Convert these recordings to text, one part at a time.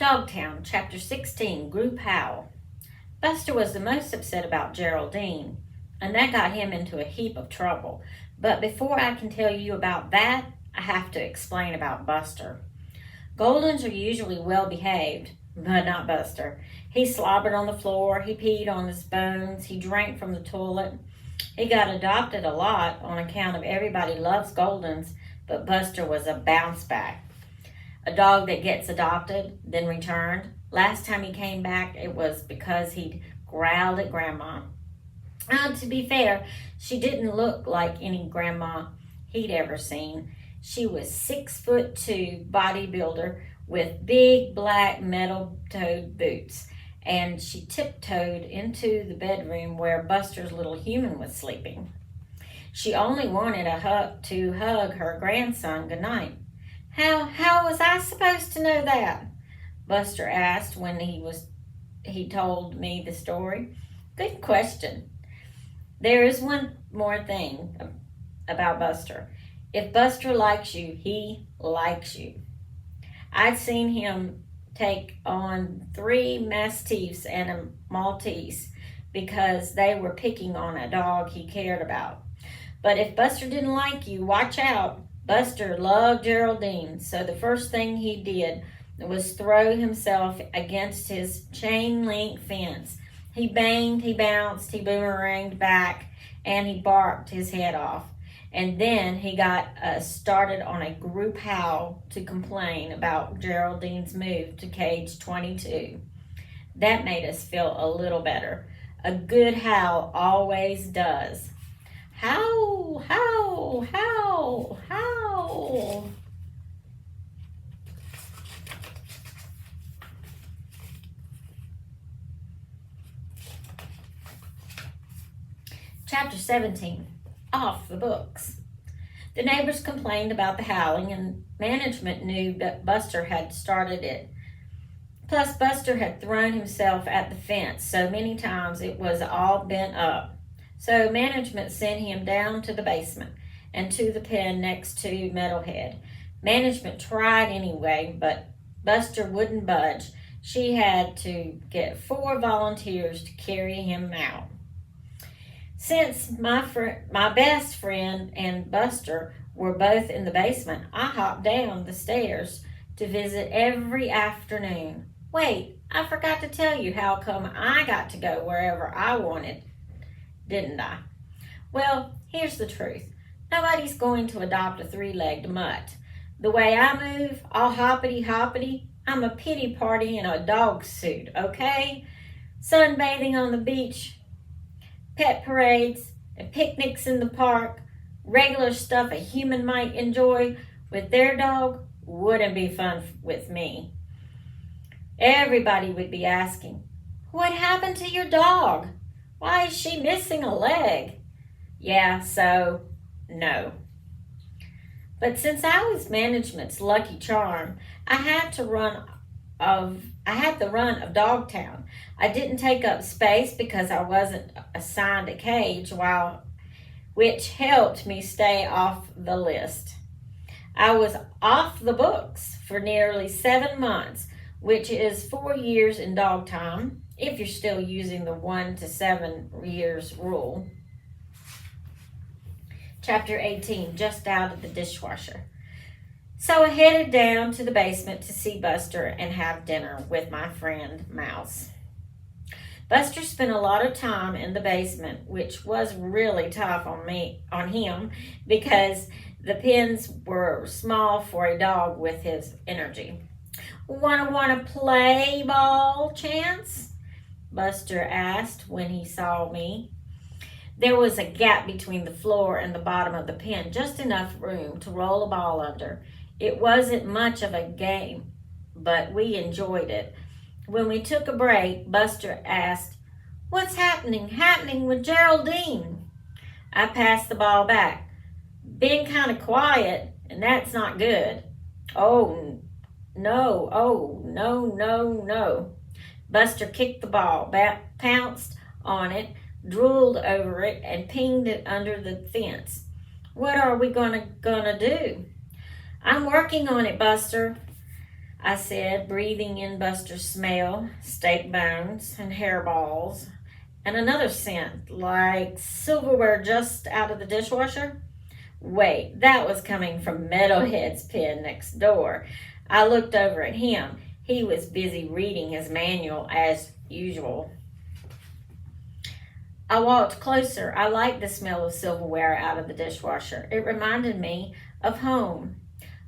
Dogtown, Chapter 16, Group Howl. Buster was the most upset about Geraldine, and that got him into a heap of trouble. But before I can tell you about that, I have to explain about Buster. Goldens are usually well behaved, but not Buster. He slobbered on the floor, he peed on his bones, he drank from the toilet. He got adopted a lot on account of everybody loves Goldens, but Buster was a bounce back. A dog that gets adopted, then returned. Last time he came back, it was because he'd growled at Grandma. To be fair, she didn't look like any grandma he'd ever seen. She was 6'2" bodybuilder with big black metal-toed boots, and she tiptoed into the bedroom where Buster's little human was sleeping. She only wanted to hug her grandson goodnight. How was I supposed to know that? Buster asked when he told me the story. Good question. There is one more thing about Buster. If Buster likes you, he likes you. I'd seen him take on 3 Mastiffs and a Maltese because they were picking on a dog he cared about. But if Buster didn't like you, watch out. Buster loved Geraldine, so the first thing he did was throw himself against his chain-link fence. He banged, he bounced, he boomeranged back, and he barked his head off. And then he got started on a group howl to complain about Geraldine's move to cage 22. That made us feel a little better. A good howl always does. Howl, howl, howl, howl. Chapter 17, Off the Books. The neighbors complained about the howling, and management knew that Buster had started it. Plus, Buster had thrown himself at the fence so many times it was all bent up. So management sent him down to the basement and to the pen next to Metalhead. Management tried anyway, but Buster wouldn't budge. She had to get 4 volunteers to carry him out. Since my best friend and Buster were both in the basement, I hopped down the stairs to visit every afternoon. Wait, I forgot to tell you how come I got to go wherever I wanted, didn't I? Well, here's the truth. Nobody's going to adopt a 3-legged mutt. The way I move, all hoppity-hoppity, I'm a pity party in a dog suit, okay? Sunbathing on the beach, pet parades, and picnics in the park, regular stuff a human might enjoy with their dog wouldn't be fun with me. Everybody would be asking, what happened to your dog? Why is she missing a leg? Yeah, so, no. But since I was management's lucky charm, I had the run of Dogtown. I didn't take up space because I wasn't assigned a cage, which helped me stay off the list. I was off the books for nearly 7 months, which is 4 years in dog time, if you're still using the 1 to 7 years rule. Chapter 18, Just Out of the Dishwasher. So I headed down to the basement to see Buster and have dinner with my friend Mouse. Buster spent a lot of time in the basement, which was really tough on him because the pens were small for a dog with his energy. Wanna play ball, Chance? Buster asked when he saw me. There was a gap between the floor and the bottom of the pen, just enough room to roll a ball under. It wasn't much of a game, but we enjoyed it. When we took a break, Buster asked, what's happening with Geraldine? I passed the ball back. Being kind of quiet, and that's not good. Oh, no. Buster kicked the ball, pounced on it, drooled over it, and pinged it under the fence. What are we gonna do? I'm working on it, Buster. I said, breathing in Buster's smell, steak bones and hairballs, and another scent, like silverware just out of the dishwasher. Wait, that was coming from Meadowhead's pen next door. I looked over at him. He was busy reading his manual as usual. I walked closer. I liked the smell of silverware out of the dishwasher. It reminded me of home.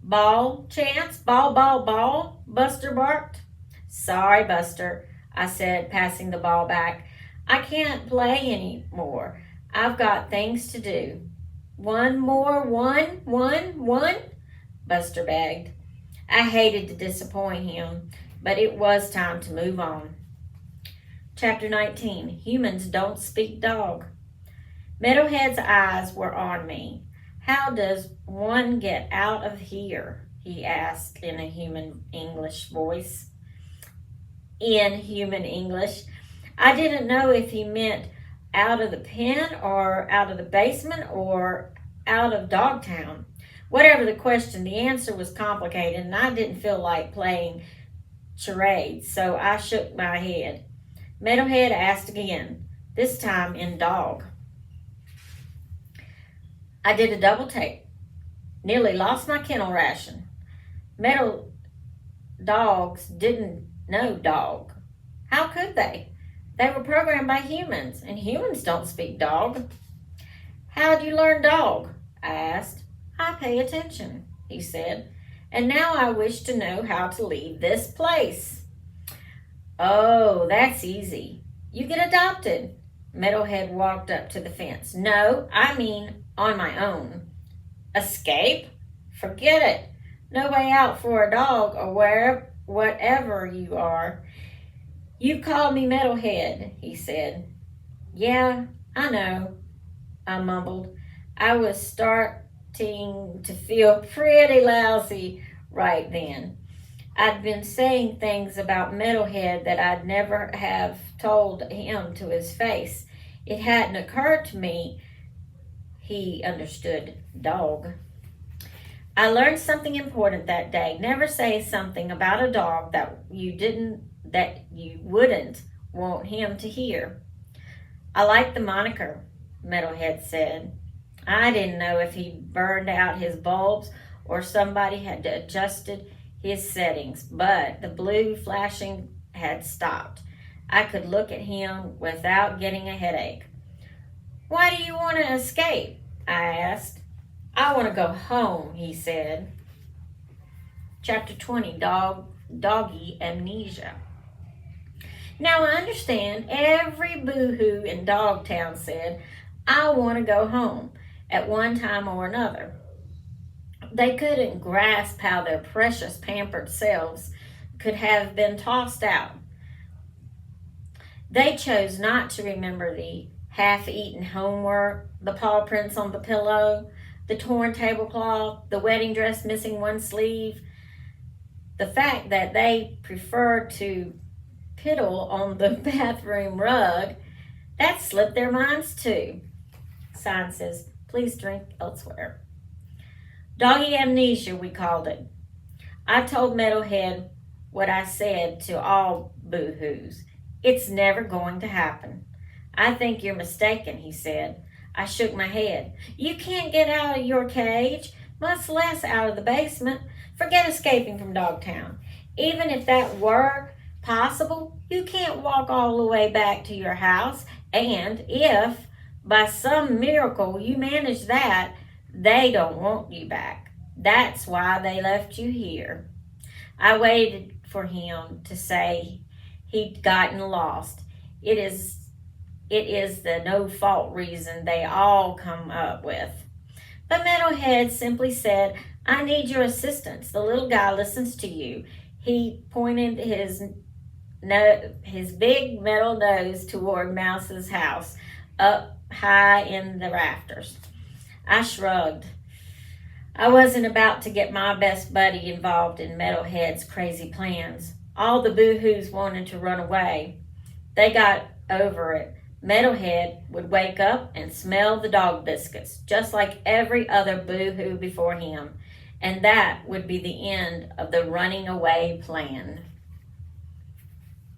Ball, Chance? Ball, ball, ball? Buster barked. Sorry, Buster, I said, passing the ball back. I can't play anymore. I've got things to do. One more, one, Buster begged. I hated to disappoint him, but it was time to move on. Chapter 19, Humans Don't Speak Dog. Meadowhead's eyes were on me. How does one get out of here? He asked in a human English voice. In human English. I didn't know if he meant out of the pen or out of the basement or out of Dogtown. Whatever the question, the answer was complicated and I didn't feel like playing charades, so I shook my head. Meadowhead asked again, this time in dog. I did a double take. Nearly lost my kennel ration. Meadow dogs didn't know dog. How could they? They were programmed by humans, and humans don't speak dog. How'd you learn dog? I asked. I pay attention, he said, and now I wish to know how to leave this place. Oh, that's easy. You get adopted. Meadowhead walked up to the fence. No, I mean on my own. Escape? Forget it. No way out for a dog or whatever you are. You called me Meadowhead, he said. Yeah, I know, I mumbled. I was starting to feel pretty lousy right then. I'd been saying things about Meadowhead that I'd never have told him to his face. It hadn't occurred to me he understood dog. I learned something important that day. Never say something about a dog that you wouldn't want him to hear. I like the moniker, Meadowhead said. I didn't know if he'd burned out his bulbs or somebody had adjusted his settings, but the blue flashing had stopped. I could look at him without getting a headache. Why do you want to escape? I asked. I want to go home, he said. Chapter 20, Doggy Amnesia. Now I understand every boohoo in Dogtown said, I want to go home at one time or another. They couldn't grasp how their precious pampered selves could have been tossed out. They chose not to remember the half-eaten homework, the paw prints on the pillow, the torn tablecloth, the wedding dress missing one sleeve, the fact that they preferred to piddle on the bathroom rug. That slipped their minds too. Sign says, please drink elsewhere. Doggy amnesia, we called it. I told Meadowhead what I said to all boohoos. It's never going to happen. I think you're mistaken, he said. I shook my head. You can't get out of your cage, much less out of the basement. Forget escaping from Dogtown. Even if that were possible, you can't walk all the way back to your house. And if, by some miracle, you manage that, they don't want you back. That's why they left you here. I waited for him to say he'd gotten lost. It is the no-fault reason they all come up with. But Meadowhead simply said, I need your assistance. The little guy listens to you. He pointed his big metal nose toward Mouse's house, up high in the rafters. I shrugged. I wasn't about to get my best buddy involved in Meadowhead's crazy plans. All the boohoos wanted to run away. They got over it. Meadowhead would wake up and smell the dog biscuits, just like every other boohoo before him, And that would be the end of the running away plan.